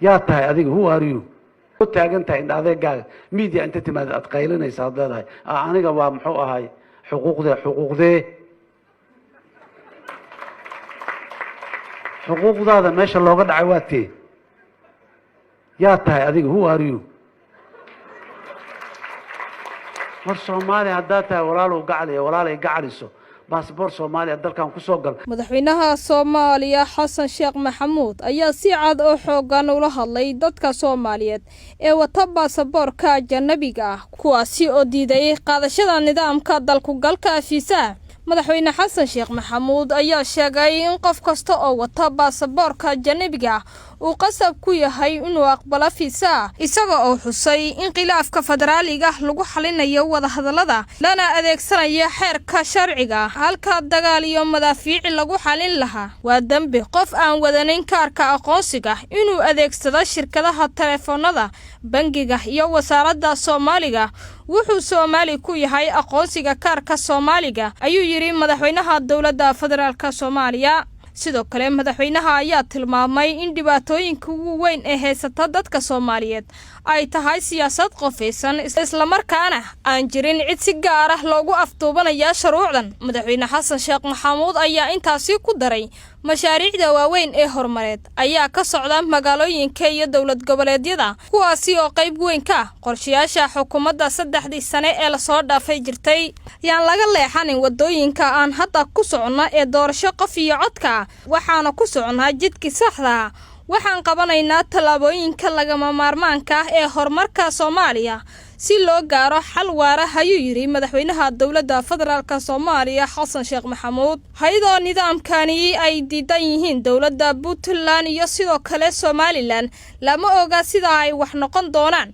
يا تاي أديك هو أريو وتاجن تاي إن هذا قال ميديا أنت تما أتقيلنا يصاد هاي أنا جواب محقق هاي حقوق ذا هذا ما شاء الله قد عواتي يا تاي أديك هو أريو مر Soomaali hadda tahay walaalo gacaliya walaalay gacaliso baasaboor Soomaaliya dalkan ku soo gal madaxweynaha Soomaaliya Xasan Sheekh Maxamuud ayaa si cad oo xoogan ula hadlay dadka Soomaaliyeed ee wata baasaboorka ajnabiga ah kuwaasi oo diiday qaadashada nidaamka dalku galka fiisaha madaxweyne Xasan Sheekh Maxamuud ayaa sheegay in qof kasta oo wata baasaboorka ajnabiga uu qasab ku yahay inuu aqbalo fiisaha isaga oo xusay in khilaafka federaaliga lagu xalinayo wada hadalada lana adeegsanayo xeerka sharciga halka dagaal iyo madaafiic lagu xalin lahaa waa dambi qof aan wadanin kaarka aqoonsiga inuu adeegsado shirkadaha telefoonada bangiga iyo wasaaradda Soomaaliga wuxuu Soomaali ku yahay aqoonsiga kaarka Soomaaliga ayuu yiri madaxweynaha dawladda federaalka Soomaaliya sidoo kale madaxweynaha ayaa tilmaamay in dhibaatooyinka ugu weyn ee heysata dadka Soomaaliyeed ay tahay siyaasad qofeysan isla markaana aan jirin cid si gaar ah loogu afduubanayo shuruucdan madaxweyne Xasan Sheekh Maxamuud ayaa intaasi ku daray mashaariicda waaweyn ee horumareed ayaa ka socda magaalooyinka iyo dawlad goboleedyada kuwaasi oo qayb weyn ka qorshayaasha xukuumadda 3 sano ee la soo dhaafay jirtay yaan laga leexanin wadooyinka aan hadda ku socno ee doorasho qof iyo codka waxaana ku socnaa jidkii saxda waxaan qabanaynaa talaabooyinka lagama maarmaanka ah ee horumarka Soomaaliya si loo gaaro xal waara ayuu yiri madaxweynaha dawladda federaalka Soomaaliya Xasan Sheekh Maxamuud hay'ado nidaamkani ay diidan yihiin dawladda Puntland iyo sidoo kale Somaliland lama oga sida ay wax noqon doonaan